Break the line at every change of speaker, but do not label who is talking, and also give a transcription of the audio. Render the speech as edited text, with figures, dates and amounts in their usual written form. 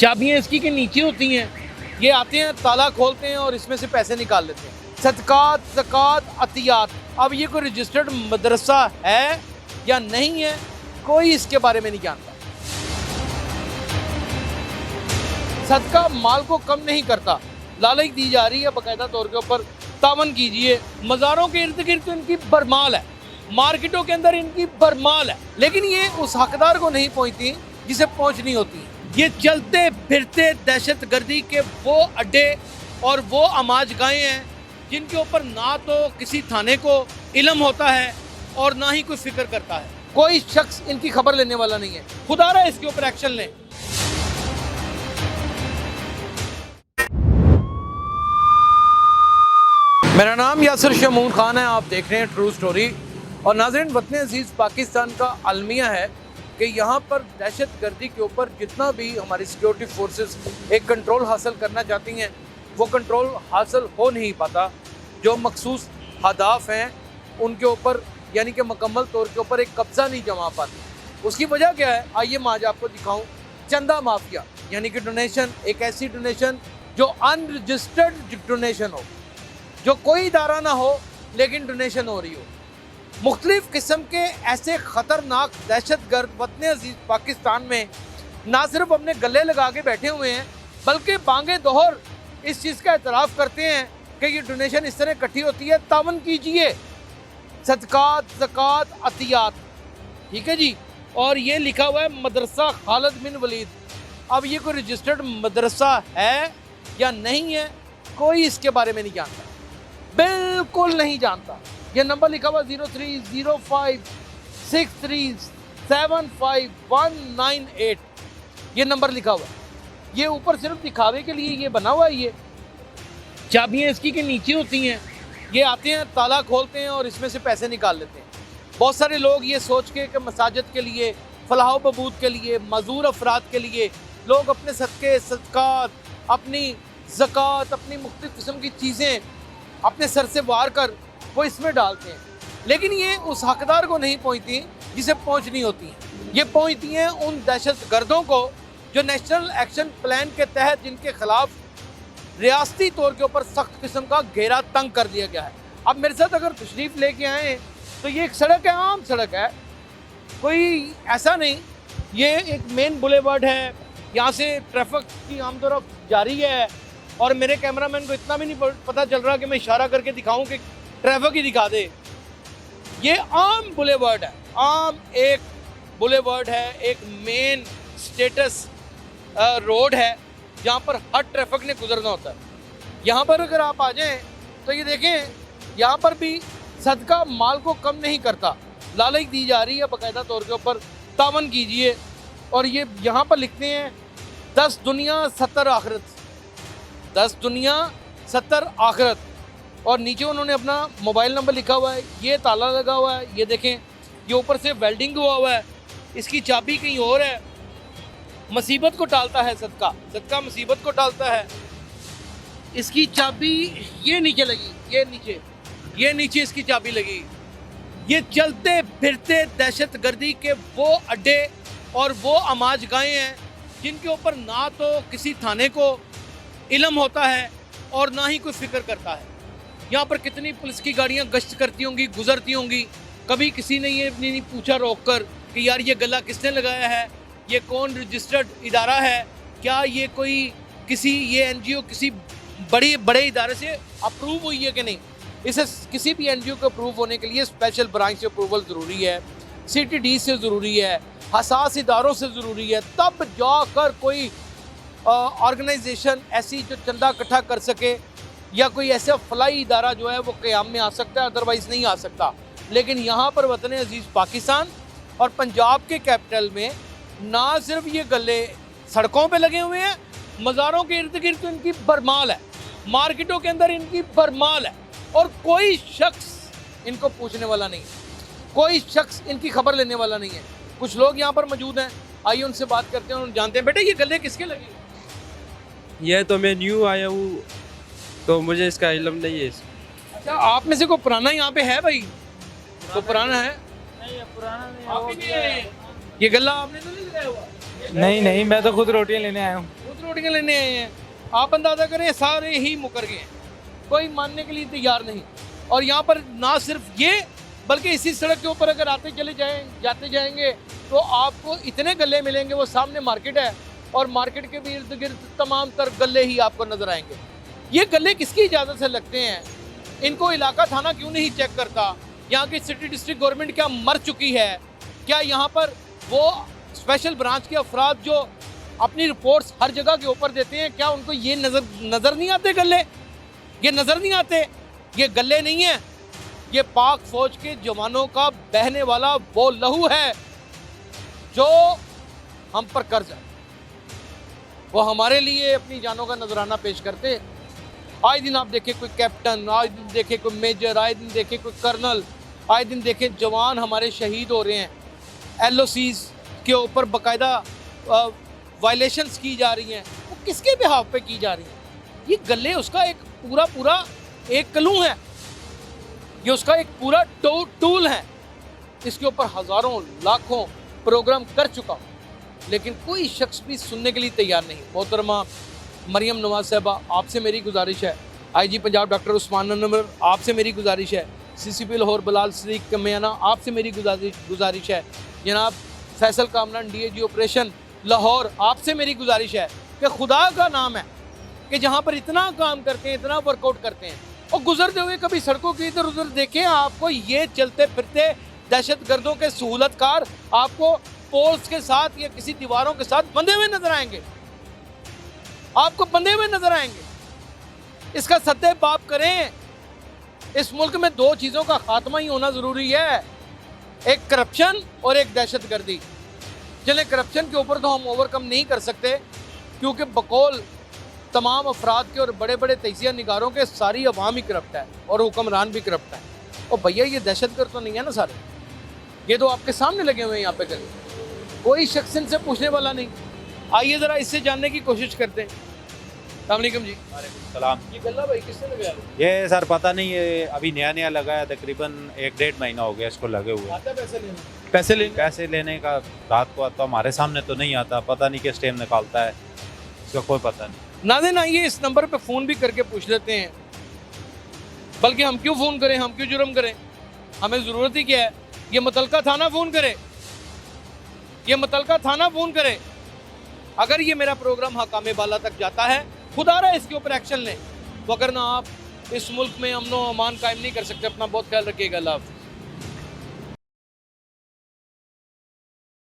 चाबियाँ इसकी के नीचे होती हैं, ये आते हैं ताला खोलते हैं और इसमें से पैसे निकाल लेते हैं। सदकात, ज़कात, अतियात, अब ये कोई रजिस्टर्ड मदरसा है या नहीं है, कोई इसके बारे में नहीं जानता। सदका माल को कम नहीं करता, लालच दी जा रही है बाकायदा तौर के ऊपर। तावन कीजिए, मज़ारों के इर्द गिर्द तो इनकी भरमाल है, मार्केटों के अंदर इनकी भरमाल है, लेकिन ये उस हकदार को नहीं पहुंचती जिसे पहुंचनी होती है। ये चलते फिरते दहशत गर्दी के वो अड्डे और वो आमाजगाहें हैं जिनके ऊपर ना तो किसी थाने को इल्म होता है और ना ही कोई फिक्र करता है। कोई शख्स इनकी खबर लेने वाला नहीं है। खुदारा इसके ऊपर एक्शन लें। मेरा नाम यासिर शमून खान है, आप देख रहे हैं ट्रू स्टोरी। और नाज़रीन, वतन अजीज़ पाकिस्तान का अलमिया है कि यहाँ पर दहशत गर्दी के ऊपर जितना भी हमारी सिक्योरिटी फोर्सेस एक कंट्रोल हासिल करना चाहती हैं, वो कंट्रोल हासिल हो नहीं पाता। जो मखसूस हदाफ हैं उनके ऊपर यानी कि मुकम्मल तौर के ऊपर एक कब्ज़ा नहीं जमा पाती। उसकी वजह क्या है, आइए मैं आज आपको दिखाऊँ। चंदा माफिया यानी कि डोनेशन, एक ऐसी डोनेशन जो अनरजिस्टर्ड डोनेशन हो, जो कोई इदारा ना हो लेकिन डोनेशन हो रही हो। मुख्तलिफ किस्म के ऐसे ख़तरनाक दहशत गर्द वतन अजीज़ पाकिस्तान में ना सिर्फ अपने गले लगा के बैठे हुए हैं, बल्कि बांगे दोहर इस चीज़ का एतराफ़ करते हैं कि ये डोनेशन इस तरह इकट्ठी होती है। तावन कीजिए, सदकात, ज़कात, अतियात, ठीक है जी। और ये लिखा हुआ है मदरसा खालिद बिन वलीद। अब ये कोई रजिस्टर्ड मदरसा है या नहीं है, कोई इसके बारे में नहीं जानता, बिल्कुल नहीं जानता। ये नंबर लिखा हुआ 030563759198, ये नंबर लिखा हुआ है। ये ऊपर सिर्फ दिखावे के लिए ये बना हुआ है। ये चाबियाँ इसकी के नीचे होती हैं, ये आते हैं ताला खोलते हैं और इसमें से पैसे निकाल लेते हैं। बहुत सारे लोग ये सोच के कि मसाजिद के लिए, फलाह बबूद के लिए, मजूर अफराद के लिए लोग अपने सदक़े, सदकात, अपनी ज़कात, अपनी मुख्तलिफ़ किस्म की चीज़ें अपने सर से वार कर वो इसमें डालते हैं, लेकिन ये उस हकदार को नहीं पहुंचती जिसे पहुंचनी होती हैं। ये पहुंचती हैं उन दहशत गर्दों को जो नेशनल एक्शन प्लान के तहत जिनके खिलाफ रियासती तौर के ऊपर सख्त किस्म का घेरा तंग कर दिया गया है। अब मेरे साथ अगर तशरीफ़ लेके आए तो ये एक सड़क है, आम सड़क है, कोई ऐसा नहीं। ये एक मेन बुलेवार्ड है, यहाँ से ट्रैफिक की आमदोरफ्त जारी है और मेरे कैमरामैन को इतना भी नहीं पता चल रहा कि मैं इशारा करके दिखाऊं कि ट्रैफिक ही दिखा दे। ये आम बुलेवार्ड है, आम एक बुलेवार्ड है, एक मेन स्टेटस रोड है जहाँ पर हर ट्रैफिक ने गुजरना होता है। यहाँ पर अगर आप आ जाएं तो ये देखें, यहाँ पर भी सदका माल को कम नहीं करता, लालच दी जा रही है बाकायदा तौर के ऊपर। तावन कीजिए, और ये यहाँ पर लिखते हैं 10 दुनिया 70 आखिरत, 10 दुनिया 70 आखिरत। और नीचे उन्होंने अपना मोबाइल नंबर लिखा हुआ है। ये ताला लगा हुआ है, ये देखें, ये ऊपर से वेल्डिंग हुआ हुआ है, इसकी चाबी कहीं और है। मुसीबत को टालता है सदका, सदका मुसीबत को टालता है। इसकी चाबी ये नीचे लगी, ये नीचे इसकी चाबी लगी। ये चलते फिरते दहशत गर्दी के वो अड्डे और वो आमाजगाहें हैं जिनके ऊपर ना तो किसी थाने को इल्म होता है और ना ही कोई फिक्र करता है। यहाँ पर कितनी पुलिस की गाड़ियाँ गश्त करती होंगी, गुजरती होंगी, कभी किसी ने ये नहीं पूछा रोक कर कि यार ये गला किसने लगाया है, ये कौन रजिस्टर्ड इदारा है, क्या ये कोई किसी ये NGO किसी बड़े इदारे से अप्रूव हुई है कि नहीं। इसे किसी भी NGO को अप्रूव होने के लिए स्पेशल ब्रांच से अप्रूवल ज़रूरी है, CTD से ज़रूरी है, हसास इदारों से ज़रूरी है, तब जाकर कोई ऑर्गेनाइजेशन ऐसी जो चंदा इकट्ठा कर सके या कोई ऐसा फलाई इदारा जो है वो क़याम में आ सकता है, अदरवाइज़ नहीं आ सकता। लेकिन यहाँ पर वतन अजीज़ पाकिस्तान और पंजाब के कैपिटल में ना सिर्फ ये गले सड़कों पे लगे हुए हैं, मज़ारों के इर्द गिर्द तो इनकी भरमाल है, मार्केटों के अंदर इनकी भरमाल है, और कोई शख्स इनको पूछने वाला नहीं, कोई शख्स इनकी खबर लेने वाला नहीं है। कुछ लोग यहाँ पर मौजूद हैं, आइए उनसे बात करते हैं और जानते हैं। बेटे, ये गले किसके लगे?
ये तो मैं न्यू आया हूँ तो मुझे इसका इल्म नहीं है।
अच्छा, आप में से कोई पुराना यहाँ पे है भाई? तो पुराना है?
नहीं, ये पुराना नहीं
आप ही नहीं है। ये गला आपने तो नहीं लगाया हुआ?
नहीं, मैं तो खुद रोटियां लेने आया हूँ।
खुद रोटियां लेने आए हैं, आप अंदाज़ा करें सारे ही मुकर गए हैं, कोई मानने के लिए तैयार नहीं। और यहाँ पर ना सिर्फ ये, बल्कि इसी सड़क के ऊपर अगर जाते जाएंगे तो आपको इतने गले मिलेंगे, वो सामने मार्केट है और मार्केट के भी इर्द गिर्द तमाम तर गले ही आपको नजर आएंगे। ये गले किसकी इजाज़त से लगते हैं? इनको इलाका थाना क्यों नहीं चेक करता? यहाँ की सिटी डिस्ट्रिक्ट गवर्नमेंट क्या मर चुकी है? क्या यहाँ पर वो स्पेशल ब्रांच के अफराद जो अपनी रिपोर्ट्स हर जगह के ऊपर देते हैं, क्या उनको ये नज़र नहीं आते गले? ये नज़र नहीं आते? ये गले नहीं है, ये पाक फौज के जवानों का बहने वाला वो लहू है जो हम पर कर्ज है। वो हमारे लिए अपनी जानों का नजराना पेश करते। आए दिन आप देखें कोई कैप्टन, आए दिन देखें कोई मेजर, आए दिन देखें कोई कर्नल, आए दिन देखें जवान हमारे शहीद हो रहे हैं। LOCs के ऊपर बाकायदा वायलेशंस की जा रही हैं। वो किसके बिहाफ पे की जा रही हैं? ये गले उसका एक पूरा एक क्लू है, ये उसका एक पूरा टूल है। इसके ऊपर हज़ारों लाखों प्रोग्राम कर चुका हूँ, लेकिन कोई शख्स भी सुनने के लिए तैयार नहीं। मोहतरमा मरियम नवाज साहबा, आपसे मेरी गुजारिश है, IG पंजाब डॉक्टर उस्मान नमर, आपसे मेरी गुजारिश है, CCP लाहौर बिलाल सदीक कमियाना, आपसे मेरी गुजारिश है, जनाब फैसल कामरान DAG ऑपरेशन लाहौर, आपसे मेरी गुजारिश है कि खुदा का नाम है कि जहाँ पर इतना काम करते हैं, इतना वर्कआउट करते हैं, और गुजरते हुए कभी सड़कों के इधर उधर देखें, आपको ये चलते फिरते दहशतगर्दों के सहूलतकार आपको पोल्स के साथ या किसी दीवारों के साथ बंधे हुए नजर आएंगे, आपको बंधे हुए नजर आएंगे। इसका सद्दे बाप करें। इस मुल्क में दो चीज़ों का खात्मा ही होना ज़रूरी है, एक करप्शन और एक दहशतगर्दी। चले करप्शन के ऊपर तो हम ओवरकम नहीं कर सकते, क्योंकि बकौल तमाम अफराद के और बड़े बड़े तजिया निगारों के सारी अवाम ही करप्ट है और हुक्मरान भी करप्ट है। और भैया ये दहशतगर्द तो नहीं है ना सारे, ये तो आपके सामने लगे हुए हैं यहाँ पे करें, कोई शख्स इनसे पूछने वाला नहीं। आइए ज़रा इससे जानने की कोशिश करते हैं। अस्सलामुअलैकुम जी।
वालेकुम सलाम।
ये गल्ला भाई किसने लगाया?
ये सर पता नहीं, ये अभी नया लगा है, तकरीबन 1-1.5 महीना हो गया इसको लगे हुए।
आता पैसे लेने?
पैसे लेने का रात को आता, हमारे सामने तो नहीं आता, पता नहीं किस टाइम निकालता है, इसका कोई पता नहीं।
नाज़रीन आइए इस नंबर पे फ़ोन भी करके पूछ लेते हैं, बल्कि हम क्यों फ़ोन करें, हम क्यों जुर्म करें, हमें ज़रूरत ही क्या है? ये मुतलका थाना फ़ोन करे, ये मुतलका थाना फ़ोन करे। अगर ये मेरा प्रोग्राम हकामे बाला तक जाता है, खुदा रहा इसके ऊपर एक्शन लें, वगरना आप इस मुल्क में अमन व अमान कायम नहीं कर सकते। अपना बहुत ख्याल रखिएगा। अल्लाह हाफ़िज़।